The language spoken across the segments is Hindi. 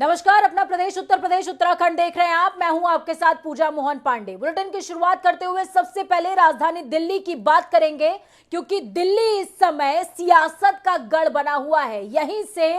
नमस्कार, अपना प्रदेश उत्तर प्रदेश उत्तराखंड देख रहे हैं आप। मैं हूं आपके साथ पूजा मोहन पांडे। बुलेटिन की शुरुआत करते हुए सबसे पहले राजधानी दिल्ली की बात करेंगे, क्योंकि दिल्ली इस समय सियासत का गढ़ बना हुआ है। यहीं से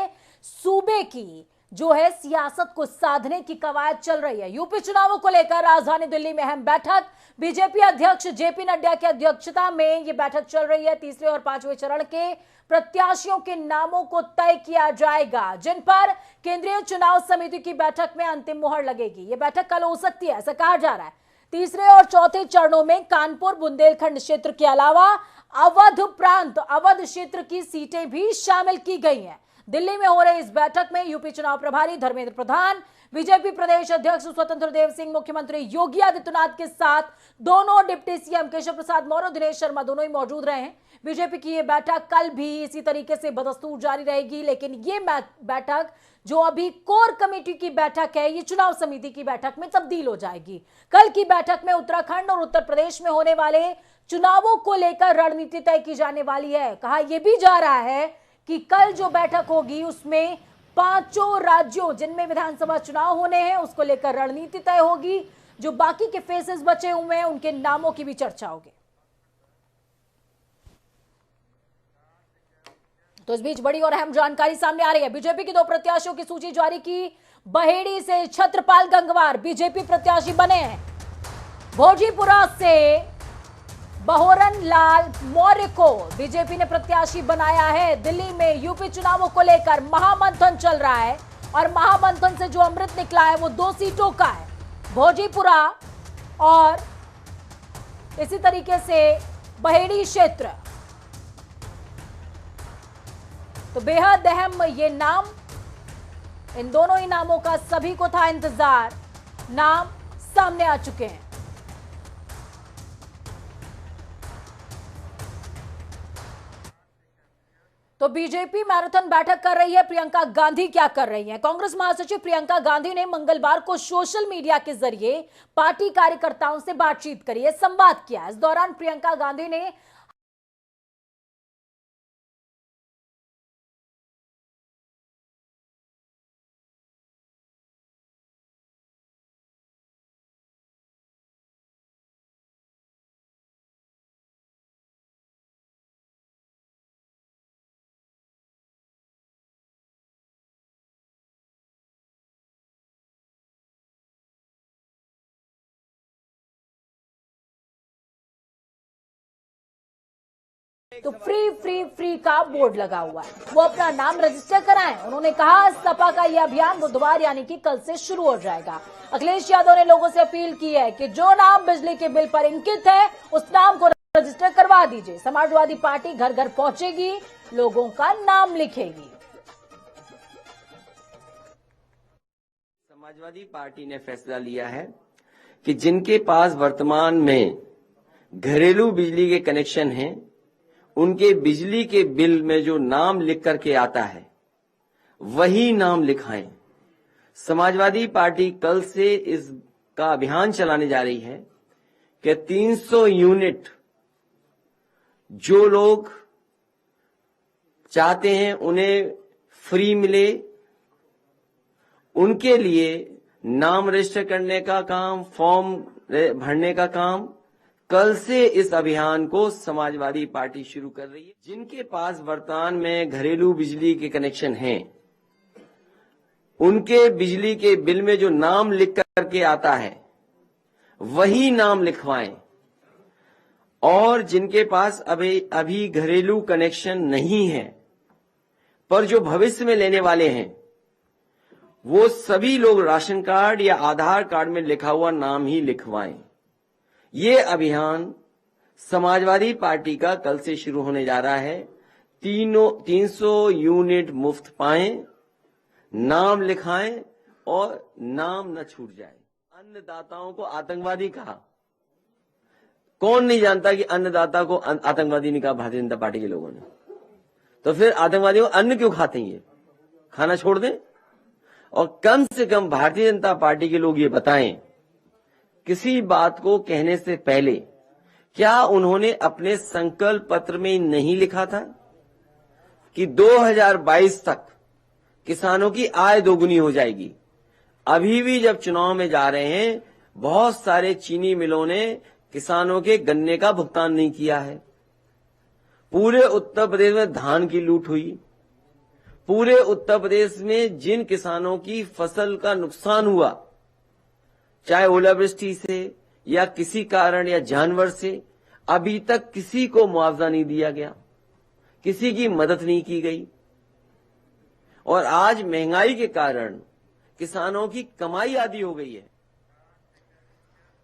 सूबे की जो है सियासत को साधने की कवायद चल रही है। यूपी चुनावों को लेकर राजधानी दिल्ली में अहम बैठक, बीजेपी अध्यक्ष जेपी नड्डा की अध्यक्षता में यह बैठक चल रही है। तीसरे और पांचवें चरण के प्रत्याशियों के नामों को तय किया जाएगा, जिन पर केंद्रीय चुनाव समिति की बैठक में अंतिम मुहर लगेगी। यह बैठक कल हो सकती है, ऐसा कहा जा रहा है। तीसरे और चौथे चरणों में कानपुर बुंदेलखंड क्षेत्र के अलावा अवध प्रांत, अवध क्षेत्र की सीटें भी शामिल की गई हैं। दिल्ली में हो रही इस बैठक में यूपी चुनाव प्रभारी धर्मेंद्र प्रधान, बीजेपी प्रदेश अध्यक्ष स्वतंत्र देव सिंह, मुख्यमंत्री योगी आदित्यनाथ के साथ दोनों डिप्टी सीएम केशव प्रसाद मौर्य, दिनेश शर्मा दोनों ही मौजूद रहे हैं। बीजेपी की यह बैठक कल भी इसी तरीके से बदस्तूर जारी रहेगी, लेकिन ये बैठक जो अभी कोर कमेटी की बैठक है, ये चुनाव समिति की बैठक में तब्दील हो जाएगी। कल की बैठक में उत्तराखंड और उत्तर प्रदेश में होने वाले चुनावों को लेकर रणनीति तय की जाने वाली है। कहा यह भी जा रहा है कि कल जो बैठक होगी उसमें पांचों राज्यों जिनमें विधानसभा चुनाव होने हैं उसको लेकर रणनीति तय होगी। जो बाकी के फेसेस बचे हुए हैं उनके नामों की भी चर्चा होगी। तो इस बीच बड़ी और अहम जानकारी सामने आ रही है। बीजेपी की दो प्रत्याशियों की सूची जारी की। बहेड़ी से छत्रपाल गंगवार बीजेपी प्रत्याशी बने हैं। भोजीपुरा से बहोरन लाल मौर्य को बीजेपी ने प्रत्याशी बनाया है। दिल्ली में यूपी चुनावों को लेकर महामंथन चल रहा है और महामंथन से जो अमृत निकला है वो 2 सीटों का है, भोजीपुरा और इसी तरीके से बहेड़ी क्षेत्र। तो बेहद अहम ये नाम, इन दोनों ही नामों का सभी को था इंतजार। नाम सामने आ चुके हैं। तो बीजेपी मैराथन बैठक कर रही है। प्रियंका गांधी क्या कर रही हैं? कांग्रेस महासचिव प्रियंका गांधी ने मंगलवार को सोशल मीडिया के जरिए पार्टी कार्यकर्ताओं से बातचीत करी है, संवाद किया। इस दौरान प्रियंका गांधी ने तो फ्री का बोर्ड लगा हुआ है, वो अपना नाम रजिस्टर कराएं। उन्होंने कहा सपा का यह अभियान बुधवार यानी कि कल से शुरू हो जाएगा। अखिलेश यादव ने लोगों से अपील की है कि जो नाम बिजली के बिल पर अंकित है उस नाम को रजिस्टर करवा दीजिए। समाजवादी पार्टी घर घर पहुंचेगी, लोगों का नाम लिखेगी। समाजवादी पार्टी ने फैसला लिया है कि जिनके पास वर्तमान में घरेलू बिजली के कनेक्शन हैं, उनके बिजली के बिल में जो नाम लिख करके आता है वही नाम लिखाएं। समाजवादी पार्टी कल से इसका अभियान चलाने जा रही है कि 300 यूनिट जो लोग चाहते हैं उन्हें फ्री मिले, उनके लिए नाम रजिस्टर करने का काम, फॉर्म भरने का काम कल से इस अभियान को समाजवादी पार्टी शुरू कर रही है। जिनके पास वर्तमान में घरेलू बिजली के कनेक्शन हैं, उनके बिजली के बिल में जो नाम लिख करके आता है वही नाम लिखवाएं। और जिनके पास अभी घरेलू कनेक्शन नहीं है पर जो भविष्य में लेने वाले हैं, वो सभी लोग राशन कार्ड या आधार कार्ड में लिखा हुआ नाम ही लिखवाएं। ये अभियान समाजवादी पार्टी का कल से शुरू होने जा रहा है। 300 यूनिट मुफ्त पाएं, नाम लिखाएं और नाम न छूट जाए। अन्नदाताओं को आतंकवादी कहा, कौन नहीं जानता कि अन्नदाता को आतंकवादी नहीं कहा भारतीय जनता पार्टी के लोगों ने। तो फिर आतंकवादियों को अन्न क्यों खाते हैं? ये खाना छोड़ दें और कम से कम भारतीय जनता पार्टी के लोग ये बताएं, किसी बात को कहने से पहले क्या उन्होंने अपने संकल्प पत्र में नहीं लिखा था कि 2022 तक किसानों की आय दोगुनी हो जाएगी। अभी भी जब चुनाव में जा रहे हैं, बहुत सारे चीनी मिलों ने किसानों के गन्ने का भुगतान नहीं किया है। पूरे उत्तर प्रदेश में धान की लूट हुई। पूरे उत्तर प्रदेश में जिन किसानों की फसल का नुकसान हुआ, चाहे ओलावृष्टि से या किसी कारण या जानवर से, अभी तक किसी को मुआवजा नहीं दिया गया, किसी की मदद नहीं की गई। और आज महंगाई के कारण किसानों की कमाई आधी हो गई है।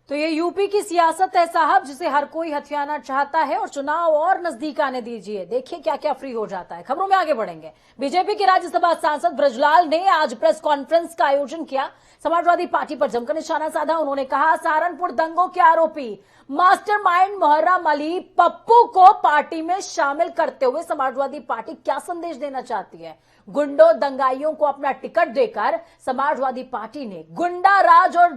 तो ये यूपी की सियासत है साहब, जिसे हर कोई हथियाना चाहता है और चुनाव और नजदीक आने दीजिए, देखिए क्या क्या फ्री हो जाता है। खबरों में आगे बढ़ेंगे। बीजेपी के राज्यसभा सांसद ब्रजलाल ने आज प्रेस कॉन्फ्रेंस का आयोजन किया। समाजवादी पार्टी पर जमकर निशाना साधा। उन्होंने कहा, सहारनपुर दंगों के आरोपी मास्टरमाइंड मुहर्रम अली पप्पू को पार्टी में शामिल करते हुए समाजवादी पार्टी क्या संदेश देना चाहती है। गुंडों दंगाइयों को अपना टिकट देकर समाजवादी पार्टी ने गुंडा राज और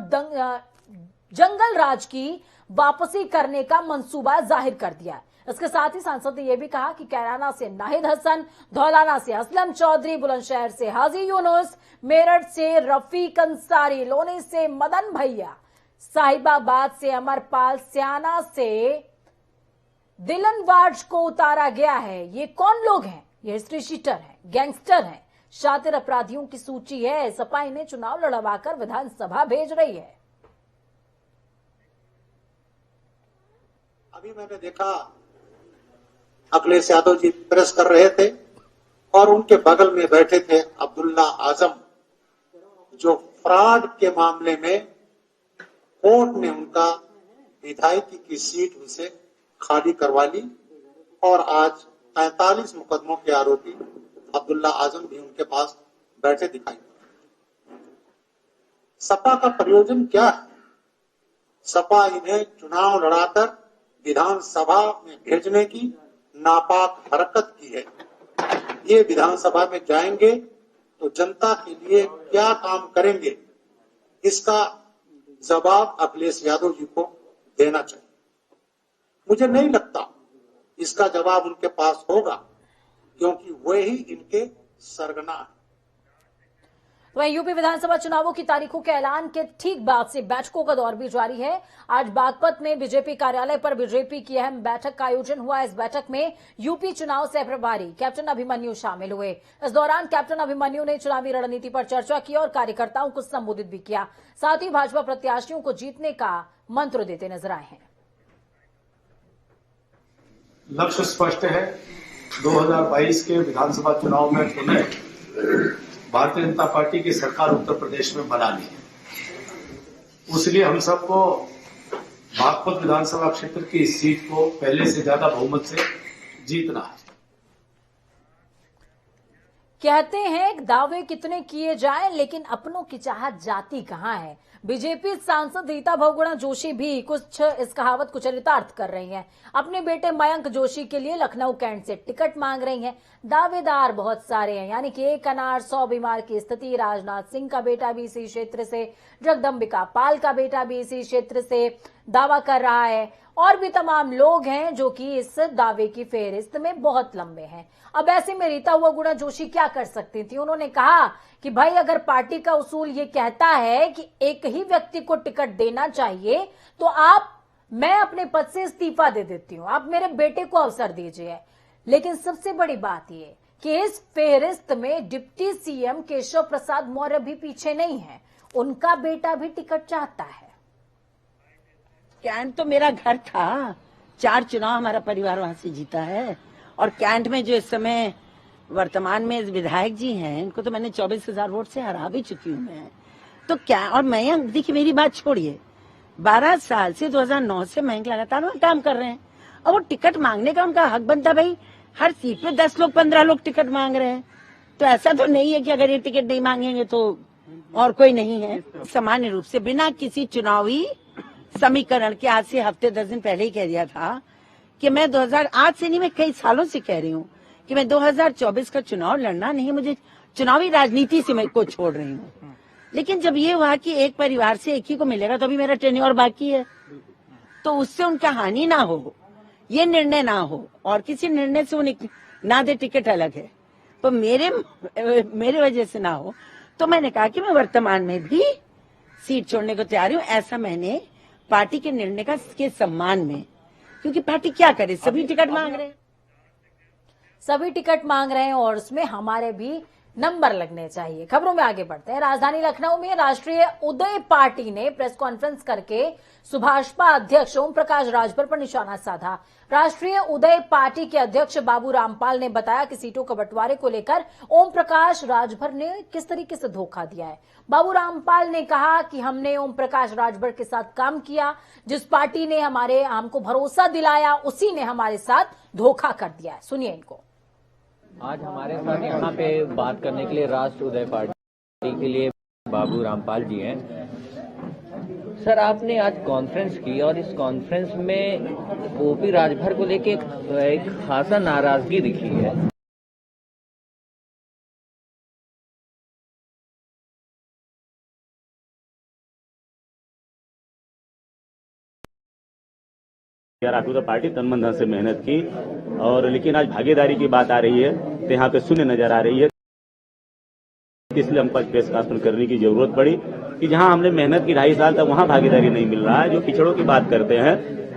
जंगल राज की वापसी करने का मंसूबा जाहिर कर दिया। इसके साथ ही सांसद ने यह भी कहा कि कैराना से नाहिद हसन, धौलाना से असलम चौधरी, बुलंदशहर से हाजी यूनुस, मेरठ से रफीक अंसारी, लोनी से मदन भैया, साहिबाबाद से अमरपाल, स्याना से दिलनवाज को उतारा गया है। ये कौन लोग हैं? ये हिस्ट्री शीटर है, गैंगस्टर है, शातिर अपराधियों की सूची है। सपा इन्हें चुनाव लड़वाकर विधानसभा भेज रही है। अभी मैंने देखा अखिलेश यादव जी प्रेस कर रहे थे और उनके बगल में बैठे थे अब्दुल्ला आजम, जो फ्रॉड के मामले में कोर्ट ने उनका विधायकी की सीट उनसे खाली करवा ली और आज 45 मुकदमों के आरोपी अब्दुल्ला आजम भी उनके पास बैठे दिखाई। सपा का प्रयोजन क्या है? सपा इन्हें चुनाव लड़ाकर विधानसभा में भेजने की नापाक हरकत की है। ये विधानसभा में जाएंगे तो जनता के लिए क्या काम करेंगे, इसका जवाब अखिलेश यादव जी को देना चाहिए। मुझे नहीं लगता इसका जवाब उनके पास होगा, क्योंकि वही इनके सरगना है। वहीं यूपी विधानसभा चुनावों की तारीखों के ऐलान के ठीक बाद से बैठकों का दौर भी जारी है। आज बागपत में बीजेपी कार्यालय पर बीजेपी की अहम बैठक का आयोजन हुआ। इस बैठक में यूपी चुनाव सह प्रभारी कैप्टन अभिमन्यु शामिल हुए। इस दौरान कैप्टन अभिमन्यु ने चुनावी रणनीति पर चर्चा की और कार्यकर्ताओं को संबोधित भी किया। साथ ही भाजपा प्रत्याशियों को जीतने का मंत्र देते नजर आए हैं। लक्ष्य स्पष्ट है, 2022 के विधानसभा चुनाव में पुनः भारतीय जनता पार्टी की सरकार उत्तर प्रदेश में बनानी है। उसलिए हम सबको बागपत विधानसभा क्षेत्र की इस सीट को पहले से ज्यादा बहुमत से जीतना है। कहते हैं दावे कितने किए जाएं, लेकिन अपनों की चाहत जाती कहां है। बीजेपी सांसद रीता बहुगुणा जोशी भी कुछ इस कहावत को चरितार्थ कर रही हैं। अपने बेटे मयंक जोशी के लिए लखनऊ कैंट से टिकट मांग रही हैं। दावेदार बहुत सारे हैं, यानी कि 1 अनार 100 बीमार की स्थिति। राजनाथ सिंह का बेटा भी इसी क्षेत्र से, जगदम्बिका पाल का बेटा भी इसी क्षेत्र से दावा कर रहा है, और भी तमाम लोग हैं जो कि इस दावे की फेहरिस्त में बहुत लंबे हैं। अब ऐसे में रीता बहुगुणा जोशी क्या कर सकती थी? उन्होंने कहा कि भाई, अगर पार्टी का उसूल ये कहता है कि एक ही व्यक्ति को टिकट देना चाहिए, तो मैं अपने पद से इस्तीफा दे देती हूं, आप मेरे बेटे को अवसर दीजिए। लेकिन सबसे बड़ी बात यह कि इस फेहरिस्त में डिप्टी सीएम केशव प्रसाद मौर्य भी पीछे नहीं है, उनका बेटा भी टिकट चाहता है। कैंट तो मेरा घर था, 4 चुनाव हमारा परिवार वहां से जीता है, और कैंट में जो इस समय वर्तमान में विधायक जी हैं, इनको तो मैंने 24,000 वोट से हरा भी चुकी हूँ मैं। तो क्या, और मैं देखिए मेरी बात छोड़िए, 12 साल से 2009 से मैं लगातार वहाँ काम कर रहे हैं, और वो टिकट मांगने का उनका हक बनता। भाई, हर सीट पे 10 लोग 15 लोग टिकट मांग रहे हैं, तो ऐसा तो नहीं है कि अगर ये टिकट नहीं मांगेंगे तो और कोई नहीं है। सामान्य रूप से बिना किसी चुनावी समीकरण के आज से हफ्ते 10 दिन पहले ही कह दिया था कि मैं 2008 से नहीं, मैं कई सालों से कह रही हूँ कि मैं 2024 का चुनाव लड़ना नहीं, मुझे चुनावी राजनीति से मैं को छोड़ रही हूँ। लेकिन जब ये हुआ कि एक परिवार से एक ही को मिलेगा, तो अभी मेरा टेन्योर बाकी है, तो उससे उनका हानि ना हो, ये निर्णय ना हो, और किसी निर्णय से उन्हें ना दे टिकट अलग है। तो मेरे वजह से ना हो, तो मैंने कहा कि मैं वर्तमान में भी सीट छोड़ने को तैयार हूँ। ऐसा मैंने पार्टी के निर्णय के सम्मान में, क्योंकि पार्टी क्या करे, सभी टिकट मांग रहे हैं, सभी टिकट मांग रहे हैं और उसमें हमारे भी नंबर लगने चाहिए। खबरों में आगे बढ़ते हैं। राजधानी लखनऊ में राष्ट्रीय उदय पार्टी ने प्रेस कॉन्फ्रेंस करके सुभाषपा अध्यक्ष ओम प्रकाश राजभर पर निशाना साधा। राष्ट्रीय उदय पार्टी के अध्यक्ष बाबू रामपाल ने बताया कि सीटों के बंटवारे को लेकर ओम प्रकाश राजभर ने किस तरीके से धोखा दिया है। बाबू रामपाल ने कहा कि हमने ओम प्रकाश राजभर के साथ काम किया, जिस पार्टी ने हमको भरोसा दिलाया उसी ने हमारे साथ धोखा कर दिया है। सुनिए इनको। आज हमारे साथ यहाँ पे बात करने के लिए राष्ट्र उदय पार्टी के लिए बाबू रामपाल जी हैं। सर, आपने आज कॉन्फ्रेंस की और इस कॉन्फ्रेंस में ओपी राजभर को लेके एक खासा नाराजगी दिखी है। राष्ट्रीय पार्टी तन मन धन से मेहनत की, और लेकिन आज भागीदारी की बात आ रही है तो यहाँ पे शून्य नजर आ रही है। इसलिए हमको प्रेस कॉन्फ्रेंस करने की जरूरत पड़ी कि जहाँ हमने मेहनत की 2.5 साल तक वहाँ भागीदारी नहीं मिल रहा है। जो पिछड़ों की बात करते हैं,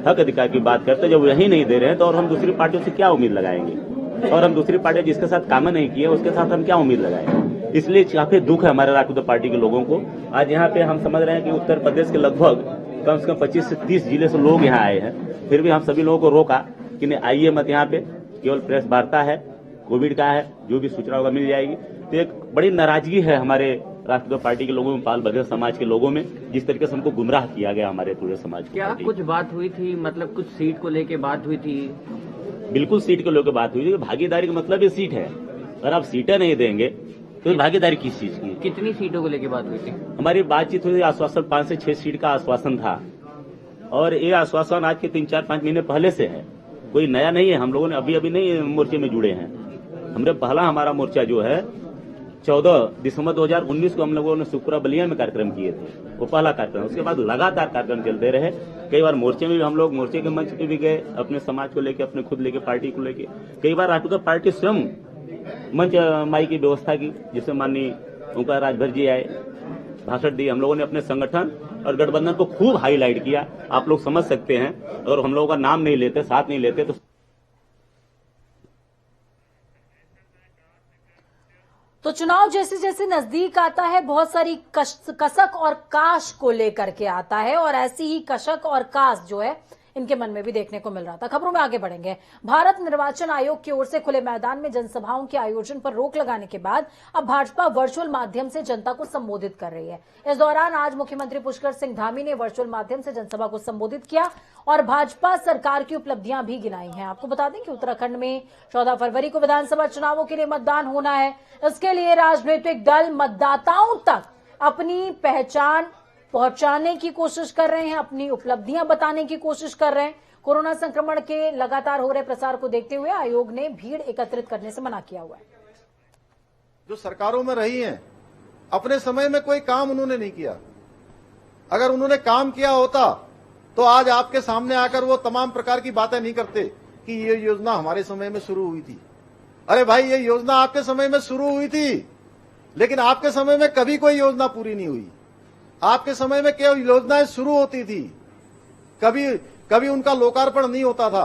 हक अधिकार की बात करते हैं, जब यही नहीं दे रहे हैं तो और हम दूसरी पार्टियों से क्या उम्मीद लगाएंगे, और हम दूसरी पार्टी जिसके साथ काम नहीं किए उसके साथ हम क्या उम्मीद लगाएंगे। इसलिए काफी दुख है हमारे राष्ट्रीय पार्टी के लोगों को। आज यहाँ पे हम समझ रहे हैं कि उत्तर प्रदेश के लगभग कम से कम 25 से 30 जिले से लोग यहाँ आए हैं, फिर भी हम सभी लोगों को रोका कि नहीं आइए मत, यहाँ पे केवल प्रेस वार्ता है, कोविड का है, जो भी सूचना होगा मिल जाएगी। तो एक बड़ी नाराजगी है हमारे राष्ट्रीय पार्टी के लोगों में, पाल बघेल समाज के लोगों में, जिस तरीके से हमको गुमराह किया गया हमारे पूरे समाज को। क्या कुछ बात हुई थी, मतलब कुछ सीट को लेके बात हुई थी? बिल्कुल सीट को लेकर बात हुई थी। भागीदारी का मतलब ये सीट है, अगर आप सीटें नहीं देंगे तो भागीदारी किस चीज की? कितनी सीटों को लेके बात हुई थी? हमारी बातचीत हुई, आश्वासन 5 से 6 सीट का आश्वासन था, और ये आश्वासन आज के 3-4-5 महीने पहले से है, कोई नया नहीं है। हम लोगों ने अभी नहीं मोर्चे में जुड़े हैं। हमने पहला हमारा मोर्चा जो है 14 दिसंबर 2019 को हम लोगों ने सुपुरा बलिया में कार्यक्रम किए थे, वो पहला कार्यक्रम। उसके बाद लगातार कार्यक्रम चलते रहे। कई बार मोर्चे में भी हम लोग मोर्चे के मंच पे भी गए, अपने समाज को लेके, अपने खुद लेके, पार्टी को लेके। कई बार राष्ट्रीय पार्टी स्वयं मंच माई की व्यवस्था की, जिसमें माननीय ओंकार राजभर जी आए, भाषण दिए। हम लोगों ने अपने संगठन और गठबंधन को खूब हाईलाइट किया। आप लोग समझ सकते हैं, और हम लोगों का नाम नहीं लेते, साथ नहीं लेते तो चुनाव जैसे जैसे नजदीक आता है, बहुत सारी कसक और काश को लेकर के आता है, और ऐसी ही कसक और काश जो है इनके मन में भी देखने को मिल रहा था। खबरों में आगे बढ़ेंगे। भारत निर्वाचन आयोग की ओर से खुले मैदान में जनसभाओं के आयोजन पर रोक लगाने के बाद अब भाजपा वर्चुअल माध्यम से जनता को संबोधित कर रही है। इस दौरान आज मुख्यमंत्री पुष्कर सिंह धामी ने वर्चुअल माध्यम से जनसभा को संबोधित किया और भाजपा सरकार की उपलब्धियां भी गिनाई हैं। आपको बता दें कि उत्तराखंड में 14 फरवरी को विधानसभा चुनावों के लिए मतदान होना है। इसके लिए राजनीतिक दल मतदाताओं तक अपनी पहचान पहुंचाने की कोशिश कर रहे हैं, अपनी उपलब्धियां बताने की कोशिश कर रहे हैं। कोरोना संक्रमण के लगातार हो रहे प्रसार को देखते हुए आयोग ने भीड़ एकत्रित करने से मना किया हुआ है। जो सरकारों में रही हैं, अपने समय में कोई काम उन्होंने नहीं किया। अगर उन्होंने काम किया होता तो आज आपके सामने आकर वो तमाम प्रकार की बातें नहीं करते कि ये योजना हमारे समय में शुरू हुई थी। अरे भाई, ये योजना आपके समय में शुरू हुई थी, लेकिन आपके समय में कभी कोई योजना पूरी नहीं हुई। आपके समय में केवल योजनाएं शुरू होती थी, कभी उनका लोकार्पण नहीं होता था।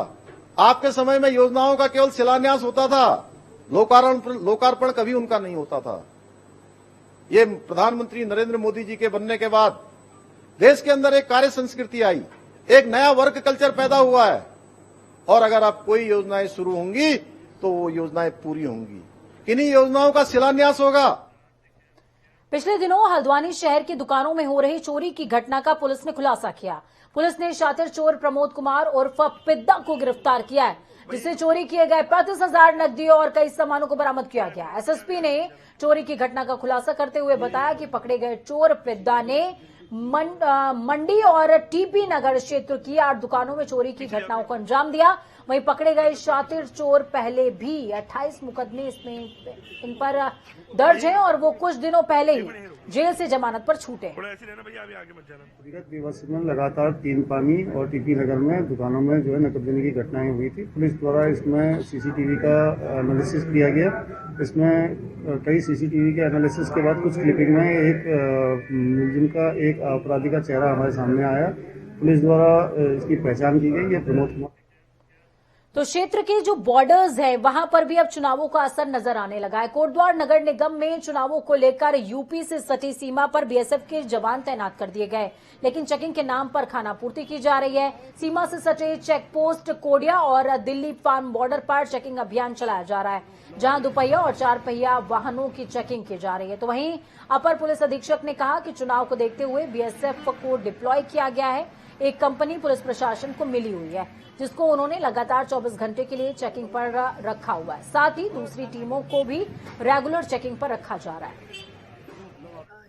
आपके समय में योजनाओं का केवल शिलान्यास होता था, लोकार्पण कभी उनका नहीं होता था। ये प्रधानमंत्री नरेंद्र मोदी जी के बनने के बाद देश के अंदर एक कार्य संस्कृति आई, एक नया वर्क कल्चर पैदा हुआ है, और अगर आप कोई योजनाएं शुरू होंगी तो वो योजनाएं पूरी होंगी, किन्हीं योजनाओं का शिलान्यास होगा। पिछले दिनों हल्द्वानी शहर की दुकानों में हो रही चोरी की घटना का पुलिस ने खुलासा किया। पुलिस ने शातिर चोर प्रमोद कुमार उर्फ पिद्दा को गिरफ्तार किया है, जिससे चोरी किए गए 35,000 नकदी और कई सामानों को बरामद किया गया। एसएसपी ने चोरी की घटना का खुलासा करते हुए बताया कि पकड़े गए चोर पिद्दा ने मंडी और टीपी नगर क्षेत्र की 8 दुकानों में चोरी की घटनाओं को अंजाम दिया। वहीं पकड़े गए शातिर चोर पहले भी 28 मुकदमे इन पर दर्ज हैं और वो कुछ दिनों पहले ही जेल से जमानत पर छूटे। विगत दिवस में लगातार 3 पानी और टीपी नगर में दुकानों में जो है नकदबंदी की घटनाएं हुई थी। पुलिस द्वारा इसमें सीसीटीवी का एनालिसिस किया गया। इसमें कई सीसीटीवी के एनालिसिस के बाद कुछ क्लिपिंग में एक मुलजिम का, एक अपराधी का चेहरा हमारे सामने आया। पुलिस द्वारा इसकी पहचान की गई। ये प्रमोद कुमार। तो क्षेत्र के जो बॉर्डर्स है वहां पर भी अब चुनावों का असर नजर आने लगा है। कोटद्वार नगर निगम में चुनावों को लेकर यूपी से सटी सीमा पर बीएसएफ के जवान तैनात कर दिए गए, लेकिन चेकिंग के नाम पर खानापूर्ति की जा रही है। सीमा से सटे चेकपोस्ट कोडिया और दिल्ली फार्म बॉर्डर पर चेकिंग अभियान चलाया जा रहा है, जहां दुपहिया और 4 पहिया वाहनों की चेकिंग की जा रही है। तो वहीं अपर पुलिस अधीक्षक ने कहा कि चुनाव को देखते हुए बीएसएफ को डिप्लॉय किया गया है। एक कंपनी पुलिस प्रशासन को मिली हुई है, जिसको उन्होंने लगातार 24 घंटे के लिए चेकिंग पर रखा हुआ है। साथ ही दूसरी टीमों को भी रेगुलर चेकिंग पर रखा जा रहा है।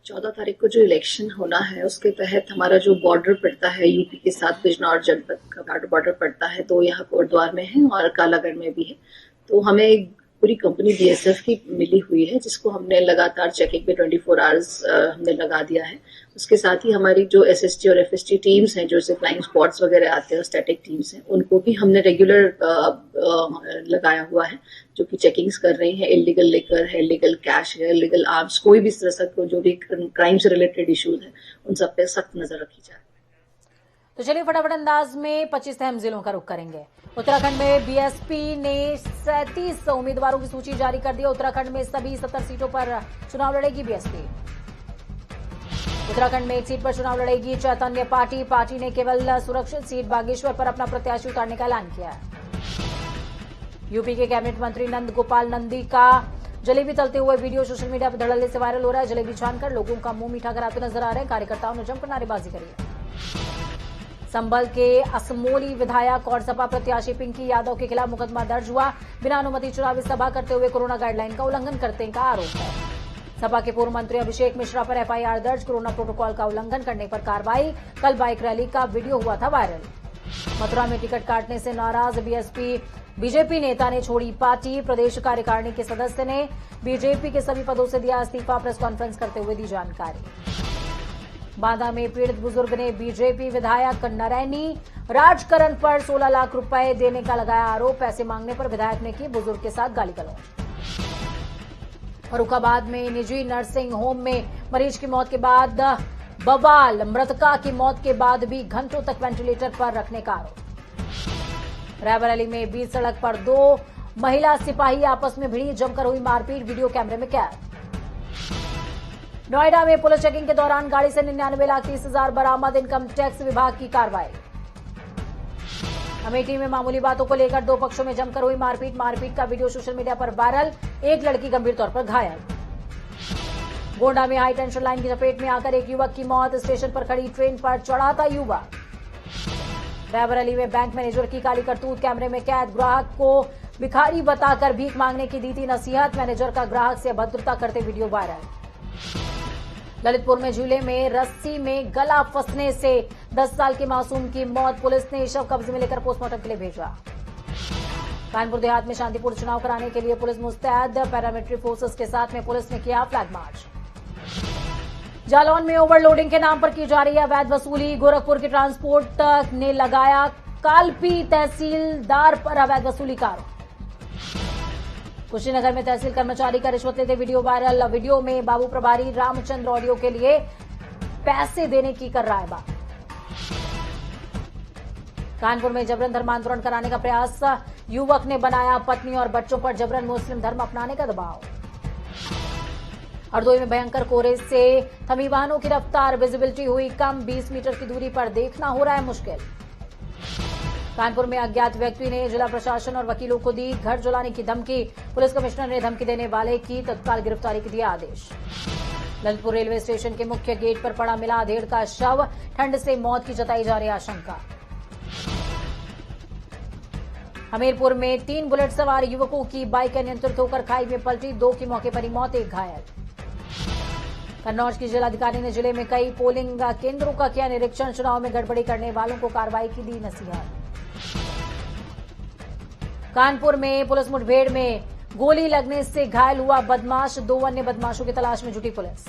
14 तारीख को जो इलेक्शन होना है उसके तहत हमारा जो बॉर्डर पड़ता है यूपी के साथ बिजनौर जनपद का बॉर्डर पड़ता है, तो यहाँ कोटद्वार में है और कालागढ़ में भी है। तो हमें पूरी कंपनी बीएसएफ की मिली हुई है, जिसको हमने लगातार चेकिंग पे 24 आवर्स हमने लगा दिया है। उसके साथ ही हमारी जो एसएसटी और एफएसटी टीम्स हैं, जो फ्लाइंग स्क्वाड्स वगैरह आते हैं, स्टैटिक टीम्स हैं, उनको भी हमने रेगुलर लगाया हुआ है, जो कि चेकिंग्स कर रही हैं। इलीगल लिकर है, इलीगल कैश है, इलीगल आर्म्स, कोई भी तरह का जो भी क्राइम से रिलेटेड इश्यूज है, उन सब पे सख्त नजर रखी जाए। तो चलिए फटाफट अंदाज में 25 अहम जिलों का रुख करेंगे। उत्तराखंड में बीएसपी ने 37 उम्मीदवारों की सूची जारी कर दी। उत्तराखंड में सभी 70 सीटों पर चुनाव लड़ेगी बीएसपी। उत्तराखंड में एक सीट पर चुनाव लड़ेगी चैतन्य पार्टी। पार्टी ने केवल सुरक्षित सीट बागेश्वर पर अपना प्रत्याशी उतारने का ऐलान किया है। यूपी के कैबिनेट मंत्री नंद गोपाल नंदी का जलेबी तलते हुए वीडियो सोशल मीडिया पर धड़ल्ले से वायरल हो रहा है। जलेबी छानकर लोगों का मुंह मीठा कराते नजर आ रहे हैं। कार्यकर्ताओं ने जमकर नारेबाजी करी है। संभल के असमोली विधायक और सपा प्रत्याशी पिंकी यादव के खिलाफ मुकदमा दर्ज हुआ। बिना अनुमति चुनावी सभा करते हुए कोरोना गाइडलाइन का उल्लंघन करने का आरोप है। सपा के पूर्व मंत्री अभिषेक मिश्रा पर एफआईआर दर्ज। कोरोना प्रोटोकॉल का उल्लंघन करने पर कार्रवाई। कल बाइक रैली का वीडियो हुआ था वायरल। मथुरा में टिकट काटने से नाराज बीजेपी नेता ने छोड़ी पार्टी। प्रदेश कार्यकारिणी के सदस्य ने बीजेपी के सभी पदों से दिया इस्तीफा। प्रेस कॉन्फ्रेंस करते हुए दी जानकारी। बांदा में पीड़ित बुजुर्ग ने बीजेपी विधायक नरैनी राजकरण पर 16 लाख रुपए देने का लगाया आरोप। पैसे मांगने पर विधायक ने की बुजुर्ग के साथ गाली गलौज। फर्रुखाबाद में निजी नर्सिंग होम में मरीज की मौत के बाद बवाल। मृतका की मौत के बाद भी घंटों तक वेंटिलेटर पर रखने का आरोप। रायबरेली में बीच सड़क पर 2 महिला सिपाही आपस में भिड़ी। जमकर हुई मारपीट, वीडियो कैमरे में कैद। नोएडा में पुलिस चेकिंग के दौरान गाड़ी से 99,30,000 बरामद। इनकम टैक्स विभाग की कार्रवाई। अमेठी में मामूली बातों को लेकर 2 पक्षों में जमकर हुई मारपीट। मारपीट का वीडियो सोशल मीडिया पर वायरल। एक लड़की गंभीर तौर पर घायल। गोंडा में हाई टेंशन लाइन की चपेट में आकर एक युवक की मौत। स्टेशन पर खड़ी ट्रेन पर चढ़ा था युवक। रायबरेली में बैंक मैनेजर की काली करतूत कैमरे में कैद। ग्राहक को भिखारी बताकर भीख मांगने की दी थी नसीहत। मैनेजर का ग्राहक से अभद्रता करते वीडियो वायरल। ललितपुर में झूले में रस्सी में गला फंसने से 10 साल के मासूम की मौत। पुलिस ने शव कब्जे में लेकर पोस्टमार्टम के लिए भेजा। कानपुर देहात में शांतिपूर्ण चुनाव कराने के लिए पुलिस मुस्तैद। पैरामिलिट्री फोर्सेस के साथ में पुलिस ने किया फ्लैग मार्च। जालौन में ओवरलोडिंग के नाम पर की जा रही है अवैध वसूली। गोरखपुर के ट्रांसपोर्ट ने लगाया कालपी तहसीलदार पर अवैध वसूली का आरोप। कुशीनगर में तहसील कर्मचारी का रिश्वत लेते वीडियो वायरल। वीडियो में बाबू प्रभारी रामचंद्र ऑडियो के लिए पैसे देने की कर रहा है बात। कानपुर में जबरन धर्मांतरण कराने का प्रयास। युवक ने बनाया पत्नी और बच्चों पर जबरन मुस्लिम धर्म अपनाने का दबाव। हरदोई में भयंकर कोहरे से थमी वाहनों की रफ्तार। विजिबिलिटी हुई कम। 20 मीटर की दूरी पर देखना हो रहा है मुश्किल। कानपुर में अज्ञात व्यक्ति ने जिला प्रशासन और वकीलों को दी घर जलाने की धमकी। पुलिस कमिश्नर ने धमकी देने वाले की तत्काल गिरफ्तारी के दिया आदेश। ललितपुर रेलवे स्टेशन के मुख्य गेट पर पड़ा मिला अधेड़ का शव। ठंड से मौत की जताई जा रही आशंका। हमीरपुर में 3 बुलेट सवार युवकों की बाइक अनियंत्रित होकर खाई में पलटी। 2 की मौके पर ही मौत, 1 घायल। कन्नौज की जिलाधिकारी ने जिले में कई पोलिंग केंद्रों का किया निरीक्षण। चुनाव में गड़बड़ी करने वालों को कार्रवाई की दी नसीहत। कानपुर में पुलिस मुठभेड़ में गोली लगने से घायल हुआ बदमाश। 2 अन्य बदमाशों की तलाश में जुटी पुलिस।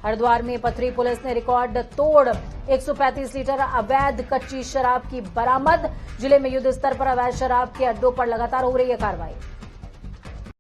हरिद्वार में पथरी पुलिस ने रिकॉर्ड तोड़ 135 लीटर अवैध कच्ची शराब की बरामद। जिले में युद्ध स्तर पर अवैध शराब के अड्डों पर लगातार हो रही है कार्रवाई।